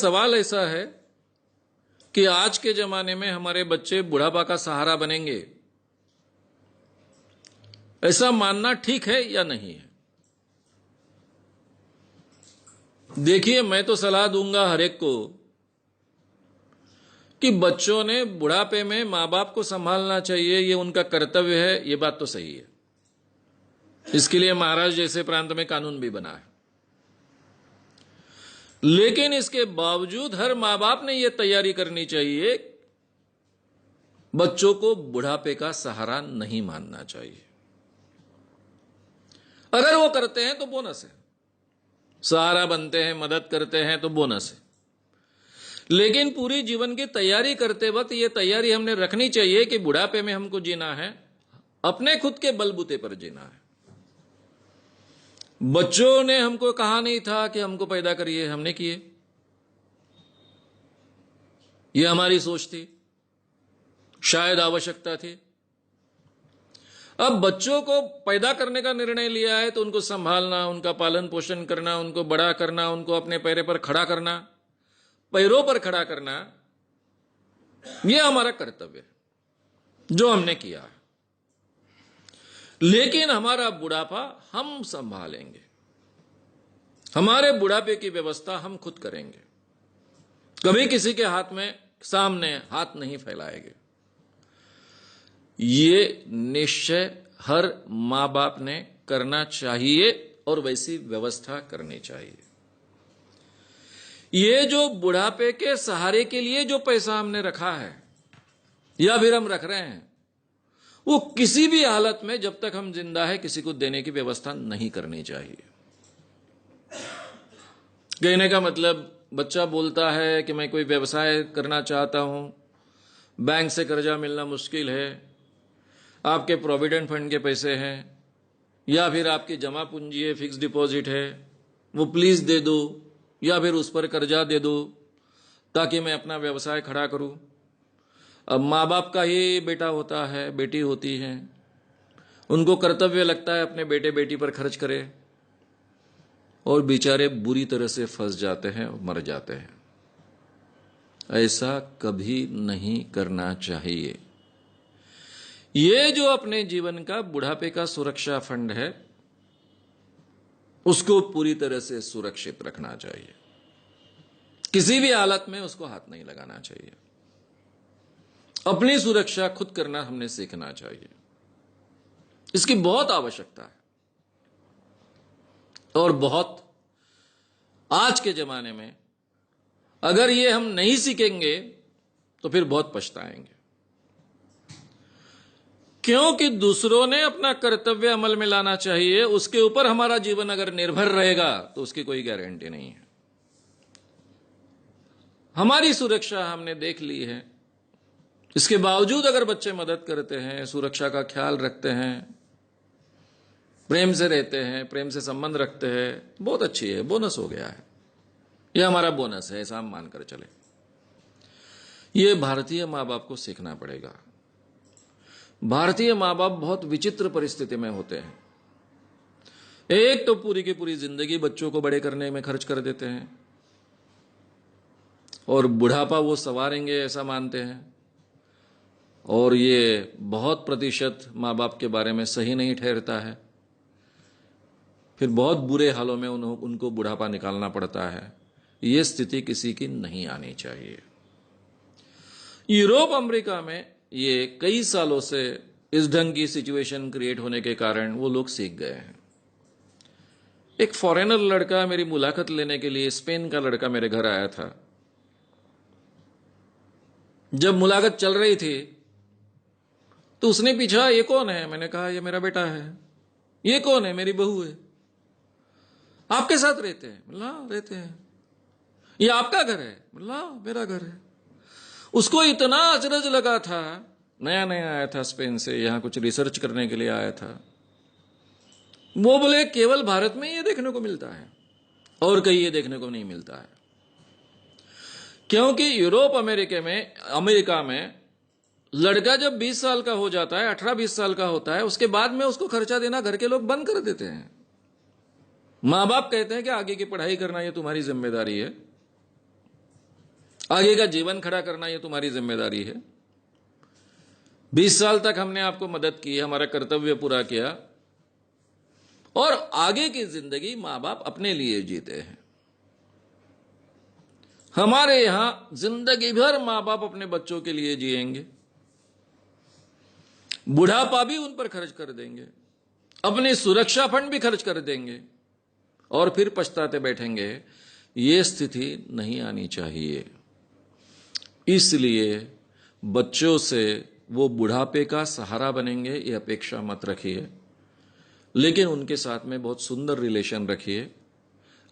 सवाल ऐसा है कि आज के जमाने में हमारे बच्चे बुढ़ापा का सहारा बनेंगे, ऐसा मानना ठीक है या नहीं है? देखिए, मैं तो सलाह दूंगा हर एक को कि बच्चों ने बुढ़ापे में मां बाप को संभालना चाहिए, ये उनका कर्तव्य है। ये बात तो सही है। इसके लिए महाराष्ट्र जैसे प्रांत में कानून भी बना है। लेकिन इसके बावजूद हर मां बाप ने यह तैयारी करनी चाहिए, बच्चों को बुढ़ापे का सहारा नहीं मानना चाहिए। अगर वो करते हैं तो बोनस है, सहारा बनते हैं, मदद करते हैं तो बोनस है। लेकिन पूरी जीवन की तैयारी करते वक्त यह तैयारी हमने रखनी चाहिए कि बुढ़ापे में हमको जीना है, अपने खुद के बलबूते पर जीना है। बच्चों ने हमको कहा नहीं था कि हमको पैदा करिए, हमने किए। यह हमारी सोच थी, शायद आवश्यकता थी। अब बच्चों को पैदा करने का निर्णय लिया है तो उनको संभालना, उनका पालन पोषण करना, उनको बड़ा करना, उनको अपने पैरों पर खड़ा करना, यह हमारा कर्तव्य है जो हमने किया है। लेकिन हमारा बुढ़ापा हम संभालेंगे, हमारे बुढ़ापे की व्यवस्था हम खुद करेंगे। कभी किसी के हाथ में सामने हाथ नहीं फैलाएंगे। ये निश्चय हर मां बाप ने करना चाहिए और वैसी व्यवस्था करनी चाहिए। ये जो बुढ़ापे के सहारे के लिए जो पैसा हमने रखा है या फिर हम रख रहे हैं, वो किसी भी हालत में जब तक हम जिंदा है किसी को देने की व्यवस्था नहीं करनी चाहिए। कहने का मतलब, बच्चा बोलता है कि मैं कोई व्यवसाय करना चाहता हूं, बैंक से कर्जा मिलना मुश्किल है, आपके प्रोविडेंट फंड के पैसे हैं या फिर आपकी जमा पूंजी है, फिक्स डिपॉजिट है, वो प्लीज दे दो या फिर उस पर कर्जा दे दो ताकि मैं अपना व्यवसाय खड़ा करूं। अब माँ बाप का ही बेटा होता है, बेटी होती है, उनको कर्तव्य लगता है अपने बेटे बेटी पर खर्च करे, और बेचारे बुरी तरह से फंस जाते हैं और मर जाते हैं। ऐसा कभी नहीं करना चाहिए। ये जो अपने जीवन का बुढ़ापे का सुरक्षा फंड है, उसको पूरी तरह से सुरक्षित रखना चाहिए। किसी भी हालत में उसको हाथ नहीं लगाना चाहिए। अपनी सुरक्षा खुद करना हमने सीखना चाहिए। इसकी बहुत आवश्यकता है और बहुत आज के जमाने में अगर ये हम नहीं सीखेंगे तो फिर बहुत पछताएंगे, क्योंकि दूसरों ने अपना कर्तव्य अमल में लाना चाहिए, उसके ऊपर हमारा जीवन अगर निर्भर रहेगा तो उसकी कोई गारंटी नहीं है। हमारी सुरक्षा हमने देख ली है, इसके बावजूद अगर बच्चे मदद करते हैं, सुरक्षा का ख्याल रखते हैं, प्रेम से रहते हैं, प्रेम से संबंध रखते हैं, बहुत अच्छी है, बोनस हो गया है। यह हमारा बोनस है, ऐसा हम मानकर चले। यह भारतीय मां बाप को सीखना पड़ेगा। भारतीय मां बाप बहुत विचित्र परिस्थिति में होते हैं। एक तो पूरी की पूरी जिंदगी बच्चों को बड़े करने में खर्च कर देते हैं और बुढ़ापा वो संवारेंगे ऐसा मानते हैं, और ये बहुत प्रतिशत मां बाप के बारे में सही नहीं ठहरता है। फिर बहुत बुरे हालों में उनको बुढ़ापा निकालना पड़ता है। ये स्थिति किसी की नहीं आनी चाहिए। यूरोप अमेरिका में ये कई सालों से इस ढंग की सिचुएशन क्रिएट होने के कारण वो लोग सीख गए हैं। एक फॉरेनर लड़का मेरी मुलाकात लेने के लिए, स्पेन का लड़का मेरे घर आया था। जब मुलाकात चल रही थी तो उसने पूछा, ये कौन है? मैंने कहा, ये मेरा बेटा है। ये कौन है? मेरी बहू है। आपके साथ रहते हैं? बोला, रहते हैं। ये आपका घर है? बोला, मेरा घर है। उसको इतना अचरज लगा था, नया नया आया था स्पेन से, यहां कुछ रिसर्च करने के लिए आया था। वो बोले, केवल भारत में ये देखने को मिलता है और कहीं ये देखने को नहीं मिलता है, क्योंकि यूरोप अमेरिका में लड़का जब 20 साल का हो जाता है, 18-20 साल का होता है, उसके बाद में उसको खर्चा देना घर के लोग बंद कर देते हैं। मां बाप कहते हैं कि आगे की पढ़ाई करना ये तुम्हारी जिम्मेदारी है, आगे का जीवन खड़ा करना ये तुम्हारी जिम्मेदारी है। 20 साल तक हमने आपको मदद की, हमारा कर्तव्य पूरा किया, और आगे की जिंदगी मां बाप अपने लिए जीते हैं। हमारे यहां जिंदगी भर मां बाप अपने बच्चों के लिए जिएंगे, बुढ़ापा भी उन पर खर्च कर देंगे, अपनी सुरक्षा फंड भी खर्च कर देंगे, और फिर पछताते बैठेंगे। ये स्थिति नहीं आनी चाहिए। इसलिए बच्चों से वो बुढ़ापे का सहारा बनेंगे ये अपेक्षा मत रखिए, लेकिन उनके साथ में बहुत सुंदर रिलेशन रखिए,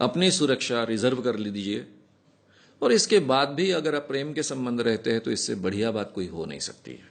अपनी सुरक्षा रिजर्व कर लीजिए, और इसके बाद भी अगर आप प्रेम के संबंध रहते हैं तो इससे बढ़िया बात कोई हो नहीं सकती है।